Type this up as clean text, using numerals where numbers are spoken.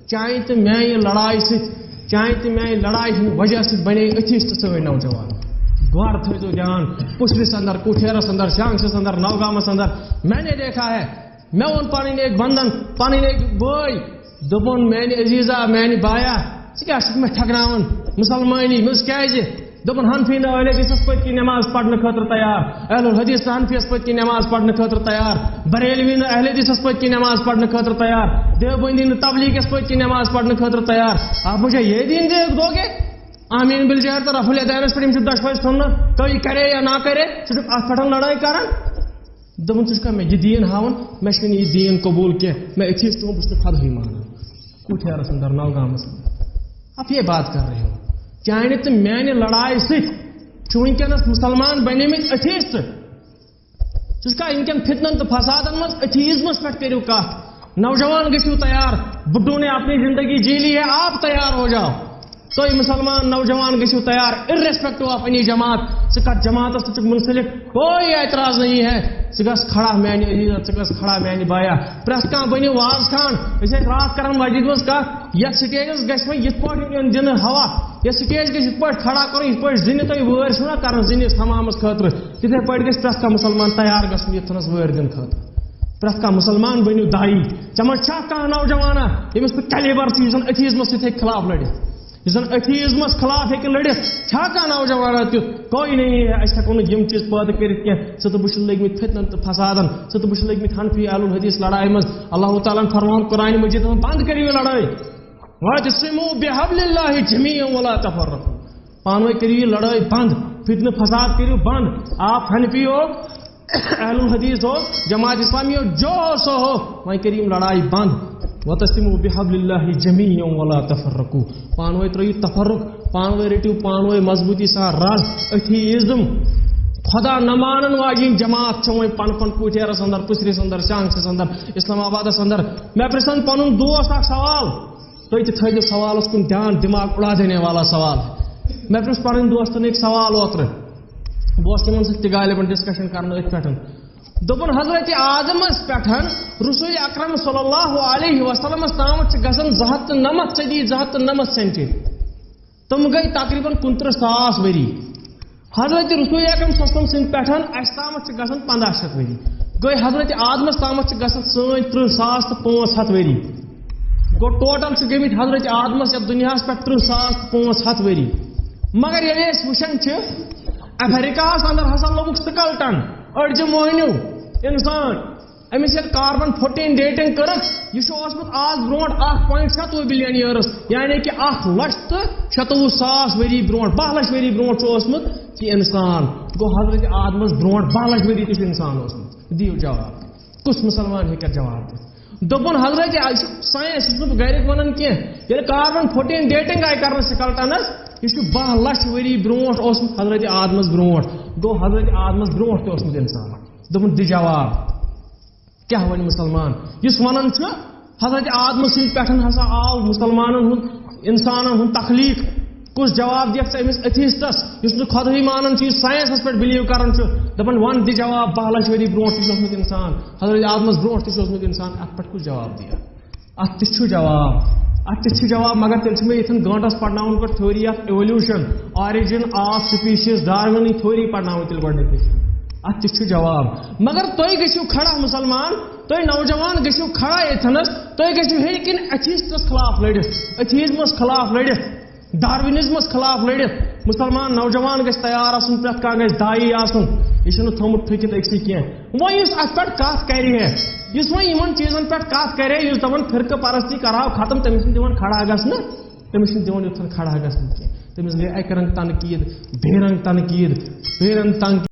چاہے تو میانہ لڑائی چاہے تو میانہ لڑائی ہند وجہ سے بنے ایتھیسٹ سوئے نوجوان گور تھو دھیان پشرس اندر کٹھیرس اندر شانگسس اندر نوگامس اندر میں نے دیکھا ہے میں ان پانی ایک بندن پانی ایک بوئی دپن میانہ عزیزہ میانہ بایا ثہ میں ٹھکناون مسلمانی مز کیازِ دپن حنفی اہل حدیثس پتہ کی نماز پڑھنے خاطر تیار اہل الحدیث حنفیس پتہ کی نماز پڑھنے خاطر تیار بریلوی اہل حدیثس پتہ کی نماز پڑھنے خاطر تیار دیوبندی تبلیغس پتہ کی نماز پڑھنے خاطر تیار آپ مجھے یہ دین دو گے آمین بالجہر تو رفع الیدینس پہ دشوئی سننا کوئی کرے یا نہ کرے ات پہ لڑائی کران دپن ثہ میں یہ دین ہاؤن میں یہ دین قبول کی میں ایتھیسٹ ہوں بس خدا ہی مانا کٹھیرس اندر نوگامس اندر آپ یہ بات کر رہے ہو چاہے تو میانہ لڑائی ونکس مسلمان بنے مت ایتھیسٹ ونکن فتنن تو فسادن مز ایتھیزمس پہ کرو کت نوجوان گھو تیار بڈھوں نے اپنی زندگی جی لی ہے آپ تیار ہو جاؤ تو مسلمان نوجوان گھو تیار ارریسپیکٹو آف اینی جماعت کت جماعت منسلک کوئی اعتراض نہیں ہے گھس کھڑا میانہ عزیزت گھس کھڑا میانہ بایا پریت کھانا بنو واز خان رات کران مسجد مز کت یت سٹیجس گھس وی یت پہ دن ہوا یہ سٹیج گھس یت کھڑا کر یت پہ زن تھی وار چھنا کر زنس حمامس خاطر تتھے پہ گھس پریت کھانا مسلمان تیار گھن یتنس وار دن خاطر پریت کھانا مسلمان بنو دائی ثمن کھانا نوجوانا یمس پہ کیلیبر ایتھیزمس ست خلاف لڑت ایتھیزمس خلاف ہیکہ لڑت کھانا نوجوان تیت کوئی نہیں ہے اس ہوں یم چیز پید کرت کی تو بہت لگمت فتنن تو فسادن تو بہت لگمت حنفی اہل الحدیث لڑائی مز اللہ تعالیٰ فرمان قرآن مجید بند کرو یہ لڑائی واعتصموا بحبل اللہ جمیعا ولا تفرقوا پانوی کرو یہ لڑائی بند فتنہ فساد کرو بند آپ حنفی ہو اہل الحدیث ہو جماعت اسلامی ہو جو سو ہو وہیں کرو لڑائی بند وَتَسْتِمُوا بِحَبْلِ اللَّهِ جَمِيعًا وَلَا تَفَرَّقُوا پانوے ترٛٲیِو تفرق پانوے رٔٹِو پانوے مضبوطی سان رز ایتھیزم خدا نہ مانن واجین جماعت چھو پن پن کوٹھیرس اندر پسرس اندر شانگسس اندر اسلام آبادس اندر میں پرژھن پنن دوست اکھ سوال تُہۍ تہِ تھٲیِو سوالس کُن دھیان دماغ اڑا دینے والا سوال میں پرژھ پنٕنۍ دوستن ایک سوال اوترٕ بہٕ اوسُس تِمن سۭتۍ تہِ غالباً ڈسکشن کرنہٕ أتھۍ پٮ۪ٹھ دپن حضرت آدمس پہ رسول اکرم صلی اللہ علیہ وسلم تامت گژھان 299 صدی 299 سینچری تم گئی تقریباً 29,000 وری حضرت رسول اکرم صلی اللہ علیہ وسلم سند پہ اس تامت گژھان 1500 وری گئی حضرت آدمس تامت گژھان سن 30,500 وری گو ٹوٹل گمت حضرت آدمس یتھ دنیا پہ 30,500 وری مگر یل وچان امریکہس اندر ہسا لوگ سکلٹن اڑجہ موہنیو انسان امس یل کاربن 14 ڈیٹنگ کرک یہ آج برونٹ 1.7 بلین ایئرس یعنی کہ 1,97,000 وری برونٹ 12 لچھ وری برونٹ یہ انسان گو حضرت آدمس برونٹ 12 لچھ وری تہ انسان دیو جواب کس مسلمان ہیکہ جواب دت دپن حضرت سائنس گرک ونان کی کاربن 14 ڈیٹنگ آئی کرنے سکلٹنس یہ 12 لچھ وری برونٹ حضرت آدمس برونٹ گو حضرت آدمس برونٹ تہ انسان دپن دی جواب کیا ون مسلمان اس ونان حضرت آدم سند پہ ہسا آو مسلمانن ہند انسانن ہند تخلیق کس جواب دکھ امس ایتھیسٹس اس خود ہی مانان سائنسس پہ بلیو کران دپان ون دی جواب 12 لچھ وری برونٹ تہ انسان حضرت آدمس برونٹ تہ انسان ات پہ کس جواب دیا ات تہ جواب مگر تیل میں یتن گانٹس پڑھناون گو theory of evolution origin of species ڈاروینی تھیوری پڑھناون تیل گۄڈنیتھ ات تہ جواب مگر تھی گھو کھڑا مسلمان تھی نوجوان گھو کھڑا یتنس تھی گھو ہیکن ایتھیسٹس خلاف لڑت ایتھیزمس خلاف لڑت ڈاروینزمس خلاف لڑت مسلمان نوجوان گھس تیار آسن پریت کانٛہہ گھس دائی آسن یہ تھومت پھکت أکسٕے کینٛہہ وۄنۍ یُس اتھ پٮ۪ٹھ کتھ کرِ ہے یُس وۄنۍ یِمن چیٖزن پٮ۪ٹھ کتھ کرِ یُس دپان فرقہٕ پرستی کرہاو ختم تٔمِس چھِنہٕ دِوان کھڑا گژھنہٕ تٔمِس چھِنہٕ دِوان یوٚتن کھڑا گژھنہٕ کینٛہہ تٔمِس گٔے اکہِ رنٛگہٕ تنقیٖد بیٚیہِ رنٛگہٕ تنقیٖد بیٚیہِ رنٛگہٕ تنقیٖد